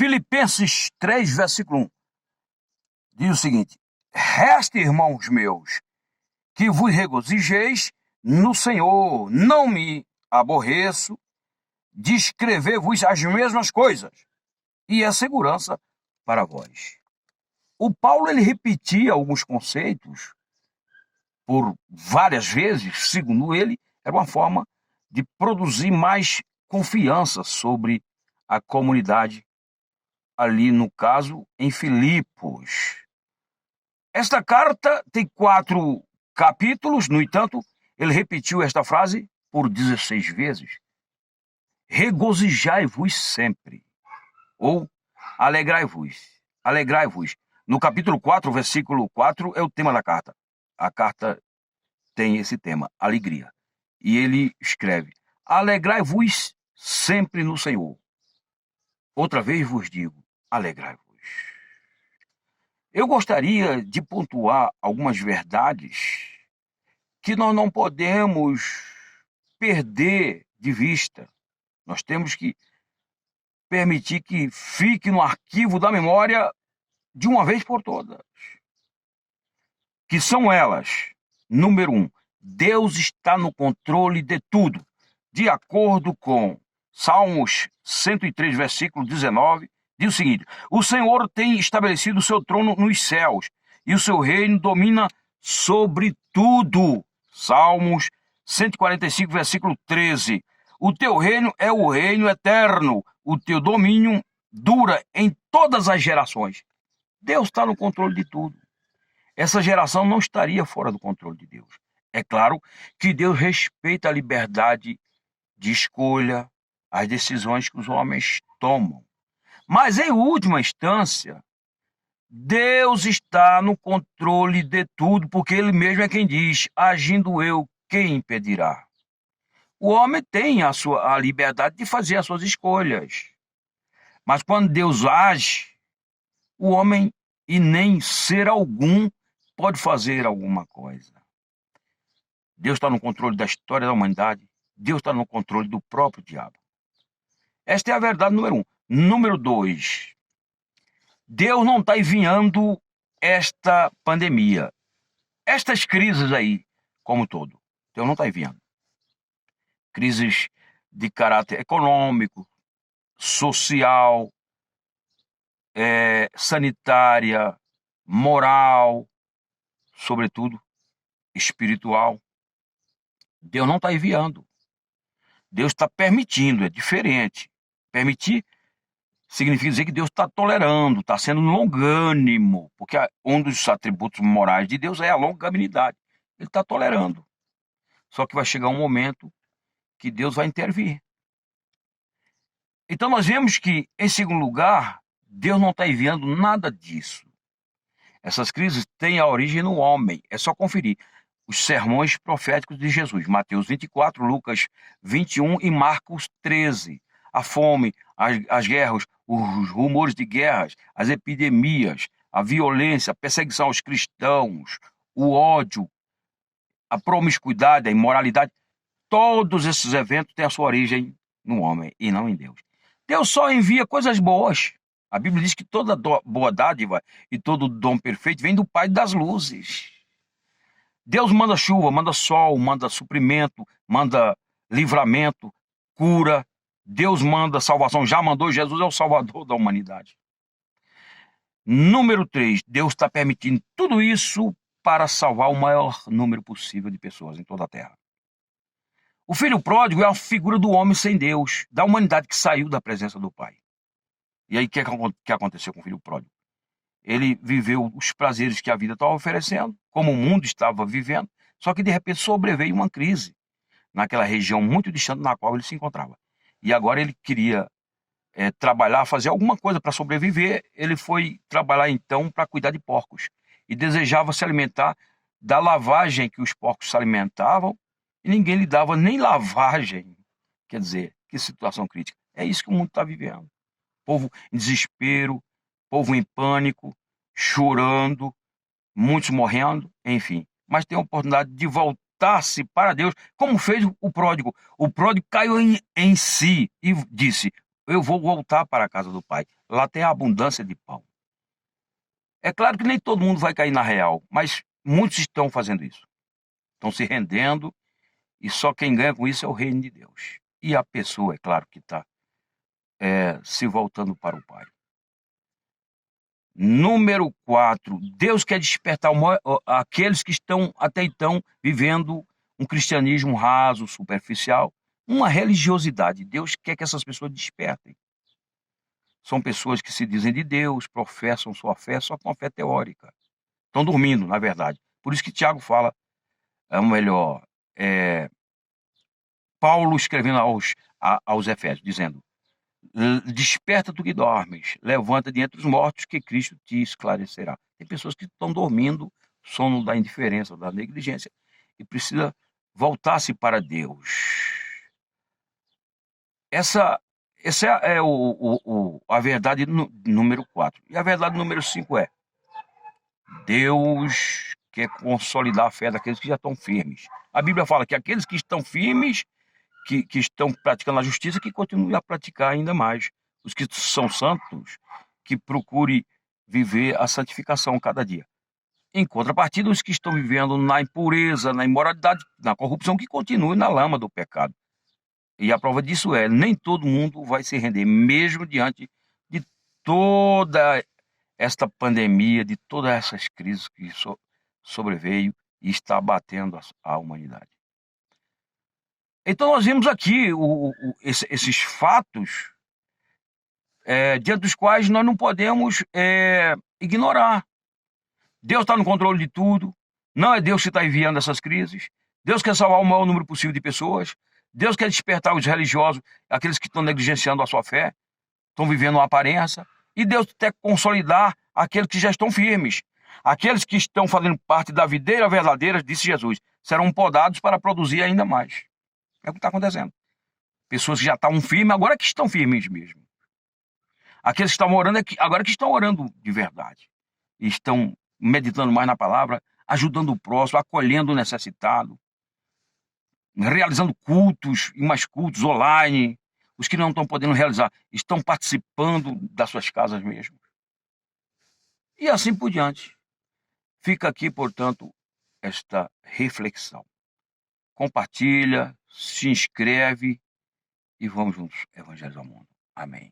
Filipenses 3, versículo 1, diz o seguinte: resta, irmãos meus, que vos regozijeis no Senhor, não me aborreço de escrever-vos as mesmas coisas, e é segurança para vós. O Paulo, ele repetia alguns conceitos por várias vezes, segundo ele, era uma forma de produzir mais confiança sobre a comunidade ali, no caso, em Filipos. Esta carta tem 4 capítulos, no entanto, ele repetiu esta frase por 16 vezes. Regozijai-vos sempre, ou alegrai-vos, alegrai-vos. No capítulo 4, versículo 4, é o tema da carta. A carta tem esse tema, alegria. E ele escreve: alegrai-vos sempre no Senhor. Outra vez vos digo, alegrai-vos. Eu gostaria de pontuar algumas verdades que nós não podemos perder de vista. Nós temos que permitir que fique no arquivo da memória de uma vez por todas. Que são elas: número 1, Deus está no controle de tudo. De acordo com Salmos 103, versículo 19, diz o seguinte: o Senhor tem estabelecido o seu trono nos céus, e o seu reino domina sobre tudo. Salmos 145, versículo 13. O teu reino é o reino eterno, o teu domínio dura em todas as gerações. Deus está no controle de tudo. Essa geração não estaria fora do controle de Deus. É claro que Deus respeita a liberdade de escolha, as decisões que os homens tomam. Mas, em última instância, Deus está no controle de tudo, porque Ele mesmo é quem diz: agindo eu, quem impedirá? O homem tem a liberdade de fazer as suas escolhas. Mas quando Deus age, o homem, e nem ser algum, pode fazer alguma coisa. Deus está no controle da história da humanidade. Deus está no controle do próprio diabo. Esta é a verdade número 1. Número 2. Deus não está enviando esta pandemia, estas crises aí, como todo. Deus não está enviando. Crises de caráter econômico, social, sanitária, moral, sobretudo espiritual. Deus não está enviando. Deus está permitindo, é diferente. Permitir significa dizer que Deus está tolerando, está sendo longânimo, porque um dos atributos morais de Deus é a longanimidade. Ele está tolerando. Só que vai chegar um momento que Deus vai intervir. Então nós vemos que, em segundo lugar, Deus não está enviando nada disso. Essas crises têm a origem no homem. É só conferir os sermões proféticos de Jesus: Mateus 24, Lucas 21 e Marcos 13. A fome, as guerras, os rumores de guerras, as epidemias, a violência, a perseguição aos cristãos, o ódio, a promiscuidade, a imoralidade. Todos esses eventos têm a sua origem no homem e não em Deus. Deus só envia coisas boas. A Bíblia diz que toda boa dádiva e todo dom perfeito vem do Pai das luzes. Deus manda chuva, manda sol, manda suprimento, manda livramento, cura. Deus manda salvação, já mandou. Jesus é o Salvador da humanidade. Número 3, Deus está permitindo tudo isso para salvar o maior número possível de pessoas em toda a terra. O filho pródigo é a figura do homem sem Deus, da humanidade que saiu da presença do Pai. E aí, o que aconteceu com o filho pródigo? Ele viveu os prazeres que a vida estava oferecendo, como o mundo estava vivendo, só que de repente sobreveio uma crise naquela região muito distante na qual ele se encontrava. E agora ele queria trabalhar, fazer alguma coisa para sobreviver. Ele foi trabalhar então para cuidar de porcos e desejava se alimentar da lavagem que os porcos se alimentavam, e ninguém lhe dava nem lavagem. Quer dizer, que situação crítica. É isso que o mundo está vivendo. Povo em desespero, povo em pânico, chorando, muitos morrendo, enfim. Mas tem a oportunidade de voltar-se para Deus, como fez o pródigo. O pródigo caiu em si e disse: eu vou voltar para a casa do Pai. Lá tem a abundância de pão. É claro que nem todo mundo vai cair na real, mas muitos estão fazendo isso. Estão se rendendo e só quem ganha com isso é o reino de Deus. E a pessoa, é claro, que está se voltando para o Pai. Número 4, Deus quer despertar aqueles que estão até então vivendo um cristianismo raso, superficial, uma religiosidade. Deus quer que essas pessoas despertem. São pessoas que se dizem de Deus, professam sua fé só com a fé teórica. Estão dormindo, na verdade. Por isso que Tiago fala, ou melhor, Paulo escrevendo aos Efésios, dizendo: desperta tu que dormes, levanta de entre os mortos que Cristo te esclarecerá. Tem pessoas que estão dormindo, sono da indiferença, da negligência, e precisa voltar-se para Deus. Essa é a verdade número 4. E a verdade número 5 é: Deus quer consolidar a fé daqueles que já estão firmes. A Bíblia fala que aqueles que estão firmes, que estão praticando a justiça, que continuem a praticar ainda mais. Os que são santos, que procurem viver a santificação cada dia. Em contrapartida, os que estão vivendo na impureza, na imoralidade, na corrupção, que continuem na lama do pecado. E a prova disso é: nem todo mundo vai se render, mesmo diante de toda esta pandemia, de todas essas crises que sobreveio e está abatendo a humanidade. Então nós vimos aqui esses fatos diante dos quais nós não podemos ignorar. Deus está no controle de tudo, não é Deus que está enviando essas crises, Deus quer salvar o maior número possível de pessoas, Deus quer despertar os religiosos, aqueles que estão negligenciando a sua fé, estão vivendo uma aparência, e Deus quer consolidar aqueles que já estão firmes. Aqueles que estão fazendo parte da videira verdadeira, disse Jesus, serão podados para produzir ainda mais. É o que está acontecendo. Pessoas que já estavam firmes, agora que estão firmes mesmo. Aqueles que estavam orando, agora que estão orando de verdade. E estão meditando mais na palavra, ajudando o próximo, acolhendo o necessitado, realizando cultos e mais cultos online. Os que não estão podendo realizar estão participando das suas casas mesmo. E assim por diante. Fica aqui, portanto, esta reflexão. Compartilha, se inscreve e vamos juntos evangelizar o mundo. Amém.